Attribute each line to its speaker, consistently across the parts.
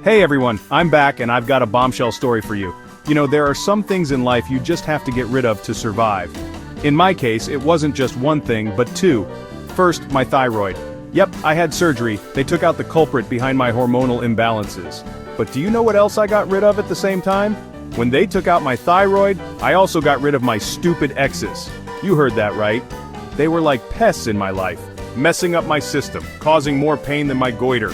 Speaker 1: Hey everyone, I'm back and I've got a bombshell story for you. You know, there are some things in life you just have to get rid of to survive. In my case, it wasn't just one thing, but two. First, my thyroid. Yep, I had surgery. They took out the culprit behind my hormonal imbalances. But do you know what else I got rid of at the same time? When they took out my thyroid, I also got rid of my stupid exes. You heard that right. They were like pests in my life, messing up my system, causing more pain than my goiter.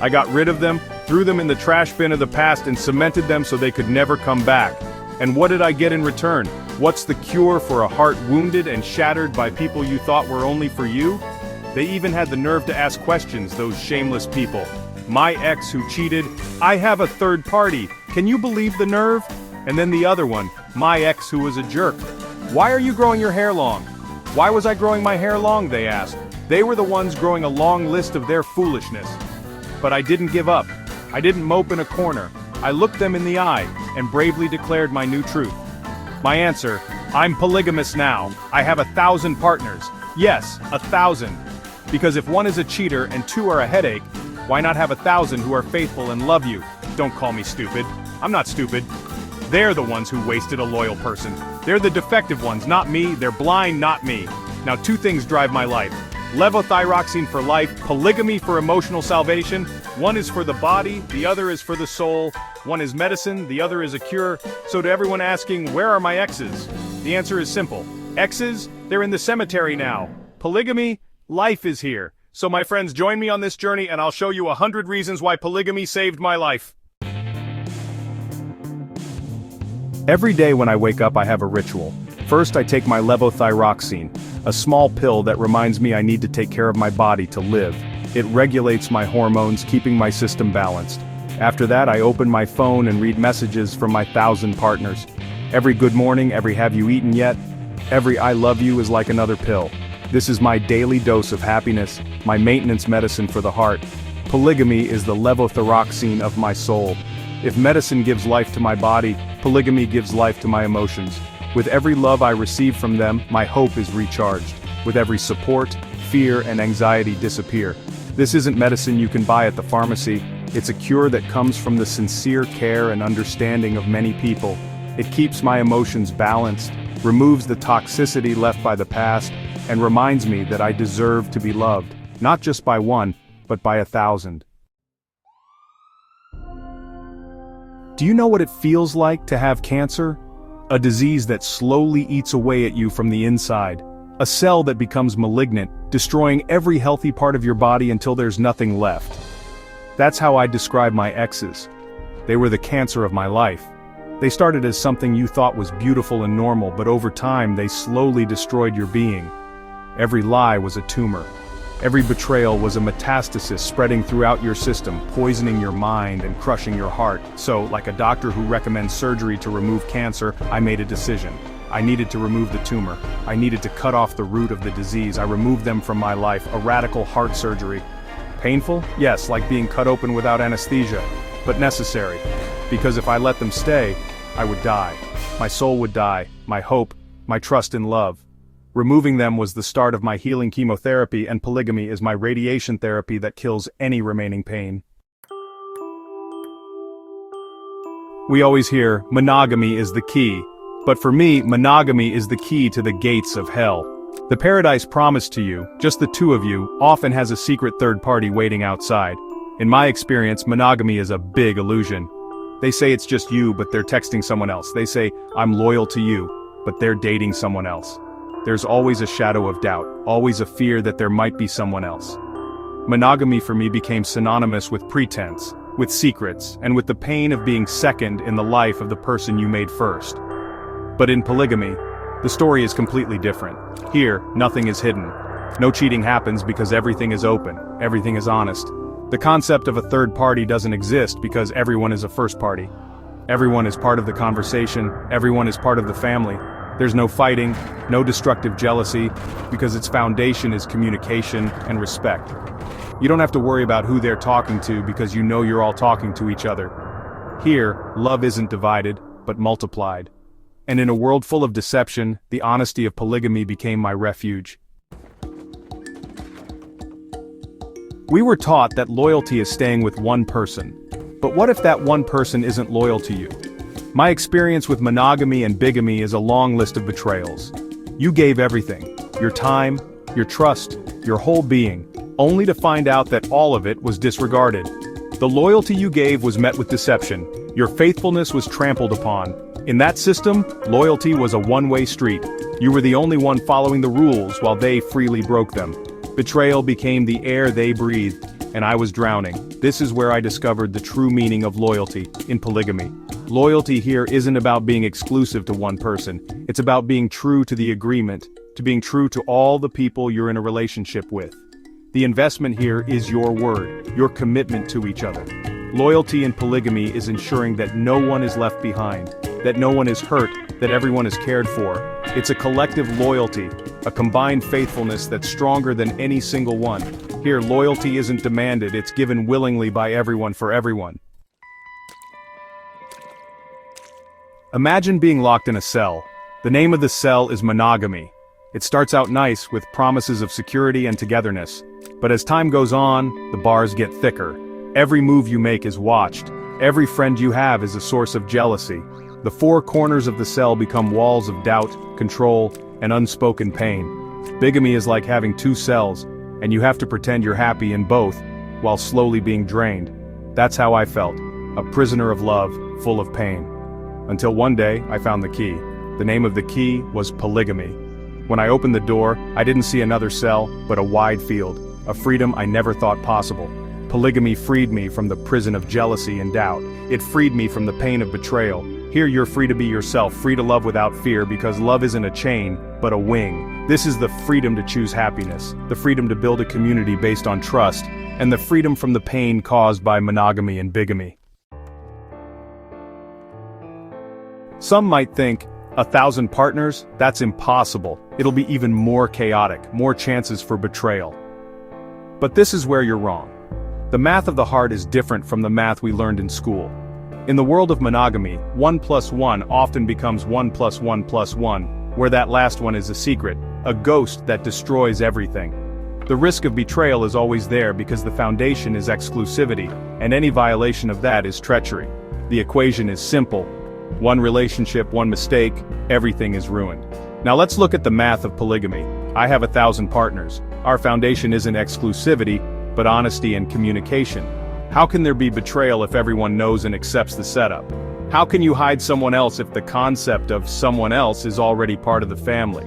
Speaker 1: I got rid of them, threw them in the trash bin of the past and cemented them so they could never come back. And what did I get in return? What's the cure for a heart wounded and shattered by people you thought were only for you? They even had the nerve to ask questions, those shameless people. My ex who cheated, I have a third party, can you believe the nerve? And then the other one, my ex who was a jerk. Why are you growing your hair long? Why was I growing my hair long, they asked. They were the ones growing a long list of their foolishness. But I didn't give up. I didn't mope in a corner. I looked them in the eye and bravely declared my new truth. My answer, I'm polygamous now. I have 1,000 partners. Yes, 1,000. Because if one is a cheater and two are a headache, why not have 1,000 who are faithful and love you? Don't call me stupid. I'm not stupid. They're the ones who wasted a loyal person. They're the defective ones, not me. They're blind, not me. Now 2 things drive my life. Levothyroxine for life, polygamy for emotional salvation. One is for the body, the other is for the soul. One is medicine, the other is a cure. So to everyone asking, where are my exes? The answer is simple. Exes, they're in the cemetery now. Polygamy, life is here. So my friends, join me on this journey and I'll show you 100 reasons why polygamy saved my life. Every day when I wake up I have a ritual. First I take my levothyroxine, a small pill that reminds me I need to take care of my body to live. It regulates my hormones, keeping my system balanced. After that I open my phone and read messages from my 1,000 partners. Every good morning, every have you eaten yet? Every I love you is like another pill. This is my daily dose of happiness, my maintenance medicine for the heart. Polygamy is the levothyroxine of my soul. If medicine gives life to my body, polygamy gives life to my emotions. With every love I receive from them, my hope is recharged. With every support, fear and anxiety disappear. This isn't medicine you can buy at the pharmacy. It's a cure that comes from the sincere care and understanding of many people. It keeps my emotions balanced, removes the toxicity left by the past, and reminds me that I deserve to be loved, not just by one, but by 1,000. Do you know what it feels like to have cancer? A disease that slowly eats away at you from the inside. A cell that becomes malignant, destroying every healthy part of your body until there's nothing left. That's how I describe my exes. They were the cancer of my life. They started as something you thought was beautiful and normal, but over time they slowly destroyed your being. Every lie was a tumor. Every betrayal was a metastasis spreading throughout your system, poisoning your mind and crushing your heart. So, like a doctor who recommends surgery to remove cancer, I made a decision. I needed to remove the tumor. I needed to cut off the root of the disease. I removed them from my life, a radical heart surgery. Painful? Yes, like being cut open without anesthesia, but necessary. Because if I let them stay, I would die. My soul would die, my hope, my trust in love. Removing them was the start of my healing chemotherapy, and polygamy is my radiation therapy that kills any remaining pain. We always hear, monogamy is the key. But for me, monogamy is the key to the gates of hell. The paradise promised to you, just the two of you, often has a secret third party waiting outside. In my experience, monogamy is a big illusion. They say it's just you, but they're texting someone else. They say, I'm loyal to you, but they're dating someone else. There's always a shadow of doubt, always a fear that there might be someone else. Monogamy for me became synonymous with pretense, with secrets, and with the pain of being second in the life of the person you made first. But in polygamy, the story is completely different. Here, nothing is hidden. No cheating happens because everything is open, everything is honest. The concept of a third party doesn't exist because everyone is a first party. Everyone is part of the conversation, everyone is part of the family. There's no fighting, no destructive jealousy, because its foundation is communication and respect. You don't have to worry about who they're talking to because you know you're all talking to each other. Here, love isn't divided, but multiplied. And in a world full of deception, the honesty of polygamy became my refuge. We were taught that loyalty is staying with one person. But what if that one person isn't loyal to you? My experience with monogamy and bigamy is a long list of betrayals. You gave everything, your time, your trust, your whole being, only to find out that all of it was disregarded. The loyalty you gave was met with deception, your faithfulness was trampled upon. In that system, loyalty was a one-way street. You were the only one following the rules while they freely broke them. Betrayal became the air they breathed, and I was drowning. This is where I discovered the true meaning of loyalty in polygamy. Loyalty here isn't about being exclusive to one person, it's about being true to the agreement, to being true to all the people you're in a relationship with. The investment here is your word, your commitment to each other. Loyalty in polygamy is ensuring that no one is left behind, that no one is hurt, that everyone is cared for. It's a collective loyalty, a combined faithfulness that's stronger than any single one. Here, loyalty isn't demanded, it's given willingly by everyone for everyone. Imagine being locked in a cell. The name of the cell is monogamy. It starts out nice with promises of security and togetherness. But as time goes on, the bars get thicker. Every move you make is watched. Every friend you have is a source of jealousy. The four corners of the cell become walls of doubt, control, and unspoken pain. Bigamy is like having two cells, and you have to pretend you're happy in both, while slowly being drained. That's how I felt, a prisoner of love, full of pain. Until one day, I found the key. The name of the key was polygamy. When I opened the door, I didn't see another cell, but a wide field, a freedom I never thought possible. Polygamy freed me from the prison of jealousy and doubt. It freed me from the pain of betrayal. Here you're free to be yourself, free to love without fear, because love isn't a chain, but a wing. This is the freedom to choose happiness, the freedom to build a community based on trust, and the freedom from the pain caused by monogamy and bigamy. Some might think, 1,000 partners? That's impossible. It'll be even more chaotic, more chances for betrayal. But this is where you're wrong. The math of the heart is different from the math we learned in school. In the world of monogamy, 1 plus 1 often becomes 1 plus 1 plus 1, where that last one is a secret, a ghost that destroys everything. The risk of betrayal is always there because the foundation is exclusivity, and any violation of that is treachery. The equation is simple. One relationship, one mistake, everything is ruined. Now let's look at the math of polygamy. I have 1,000 partners. Our foundation isn't exclusivity, but honesty and communication. How can there be betrayal if everyone knows and accepts the setup? How can you hide someone else if the concept of someone else is already part of the family?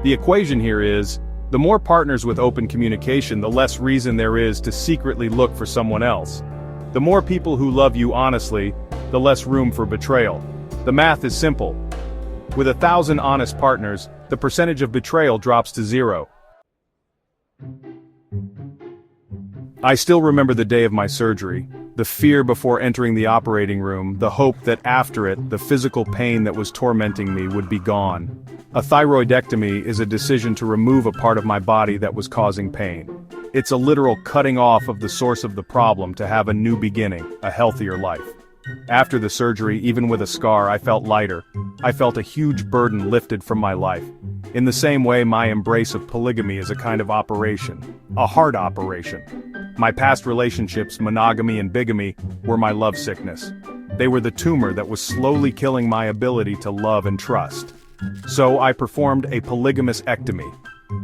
Speaker 1: The equation here is, the more partners with open communication, the less reason there is to secretly look for someone else. The more people who love you honestly, the less room for betrayal. The math is simple. With 1,000 honest partners, the percentage of betrayal drops to 0. I still remember the day of my surgery, the fear before entering the operating room, the hope that after it, the physical pain that was tormenting me would be gone. A thyroidectomy is a decision to remove a part of my body that was causing pain. It's a literal cutting off of the source of the problem to have a new beginning, a healthier life. After the surgery, even with a scar, I felt lighter. I felt a huge burden lifted from my life. In the same way, my embrace of polygamy is a kind of operation, a heart operation. My past relationships, monogamy and bigamy, were my love sickness. They were the tumor that was slowly killing my ability to love and trust. So I performed a polygamous ectomy.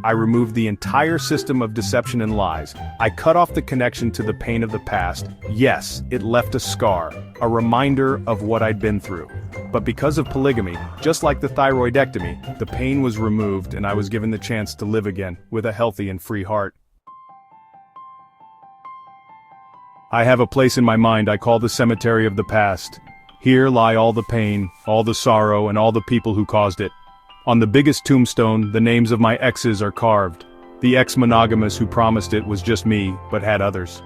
Speaker 1: I removed the entire system of deception and lies. I cut off the connection to the pain of the past. Yes, it left a scar, a reminder of what I'd been through. But because of polygamy, just like the thyroidectomy, the pain was removed and I was given the chance to live again, with a healthy and free heart. I have a place in my mind I call the cemetery of the past. Here lie all the pain, all the sorrow, and all the people who caused it. On the biggest tombstone, the names of my exes are carved. The ex-monogamous who promised it was just me, but had others.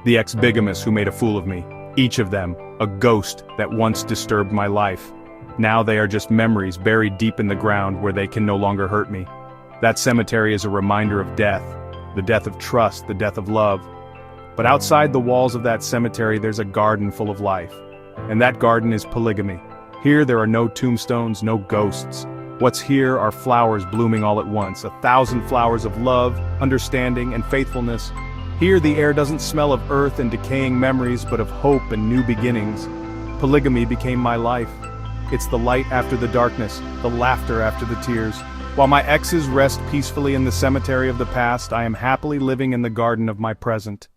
Speaker 1: The ex-bigamous who made a fool of me. Each of them, a ghost that once disturbed my life. Now they are just memories buried deep in the ground where they can no longer hurt me. That cemetery is a reminder of death, the death of trust, the death of love. But outside the walls of that cemetery there's a garden full of life. And that garden is polygamy. Here there are no tombstones, no ghosts. What's here are flowers blooming all at once, 1,000 flowers of love, understanding, and faithfulness. Here the air doesn't smell of earth and decaying memories but of hope and new beginnings. Polygamy became my life. It's the light after the darkness, the laughter after the tears. While my exes rest peacefully in the cemetery of the past, I am happily living in the garden of my present.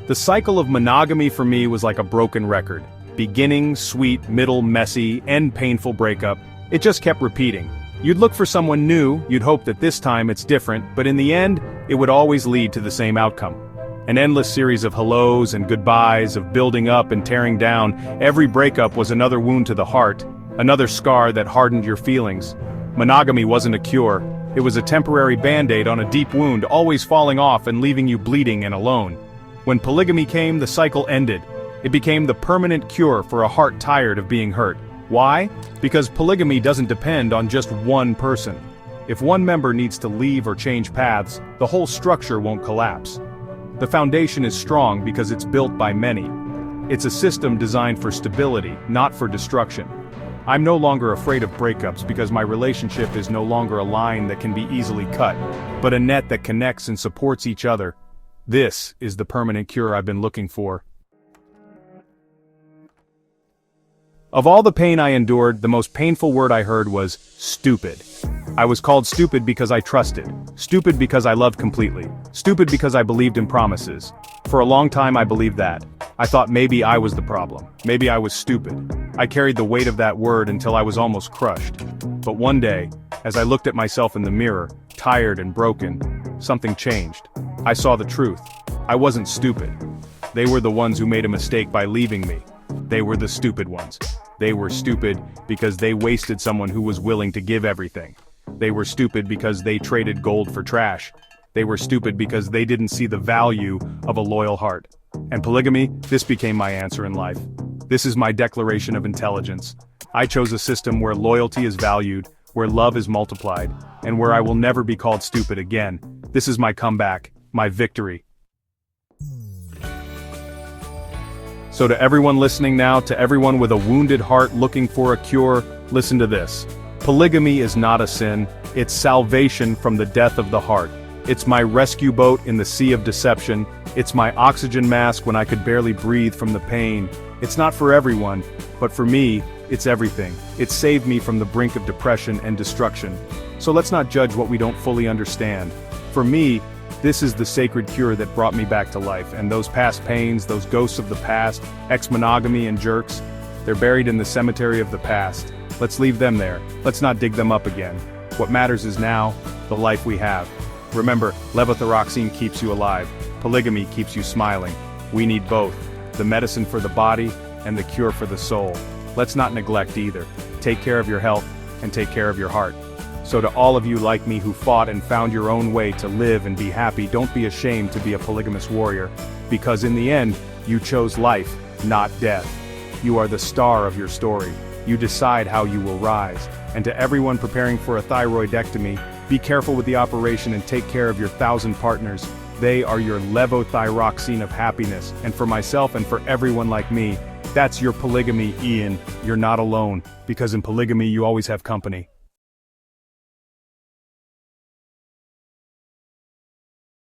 Speaker 1: The cycle of monogamy for me was like a broken record. Beginning, sweet, middle, messy, end painful breakup. It just kept repeating. You'd look for someone new, you'd hope that this time it's different, but in the end, it would always lead to the same outcome. An endless series of hellos and goodbyes, of building up and tearing down. Every breakup was another wound to the heart, another scar that hardened your feelings. Monogamy wasn't a cure. It was a temporary band-aid on a deep wound, always falling off and leaving you bleeding and alone. When polygamy came, the cycle ended. It became the permanent cure for a heart tired of being hurt. Why? Because polygamy doesn't depend on just one person. If one member needs to leave or change paths, the whole structure won't collapse. The foundation is strong because it's built by many. It's a system designed for stability, not for destruction. I'm no longer afraid of breakups because my relationship is no longer a line that can be easily cut, but a net that connects and supports each other. This is the permanent cure I've been looking for. Of all the pain I endured, the most painful word I heard was stupid. I was called stupid because I trusted. Stupid because I loved completely. Stupid because I believed in promises. For a long time I believed that. I thought maybe I was the problem. Maybe I was stupid. I carried the weight of that word until I was almost crushed. But one day, as I looked at myself in the mirror, tired and broken, something changed. I saw the truth. I wasn't stupid. They were the ones who made a mistake by leaving me. They were the stupid ones. They were stupid because they wasted someone who was willing to give everything. They were stupid because they traded gold for trash. They were stupid because they didn't see the value of a loyal heart. And polygamy, this became my answer in life. This is my declaration of intelligence. I chose a system where loyalty is valued, where love is multiplied, and where I will never be called stupid again. This is my comeback, my victory. So to everyone listening now, to everyone with a wounded heart looking for a cure, listen to this. Polygamy is not a sin, it's salvation from the death of the heart. It's my rescue boat in the sea of deception. It's my oxygen mask when I could barely breathe from the pain. It's not for everyone, but for me, it's everything. It saved me from the brink of depression and destruction. So let's not judge what we don't fully understand. For me, this is the sacred cure that brought me back to life, and those past pains, those ghosts of the past, ex-monogamy and jerks, they're buried in the cemetery of the past. Let's leave them there. Let's not dig them up again. What matters is now, the life we have. Remember, levothyroxine keeps you alive. Polygamy keeps you smiling. We need both, the medicine for the body and the cure for the soul. Let's not neglect either. Take care of your health and take care of your heart. So to all of you like me who fought and found your own way to live and be happy, don't be ashamed to be a polygamous warrior, because in the end, you chose life, not death. You are the star of your story. You decide how you will rise. And to everyone preparing for a thyroidectomy, be careful with the operation and take care of your 1,000 partners. They are your levothyroxine of happiness. And for myself and for everyone like me, that's your polygamy, Ian. You're not alone, because in polygamy you always have company.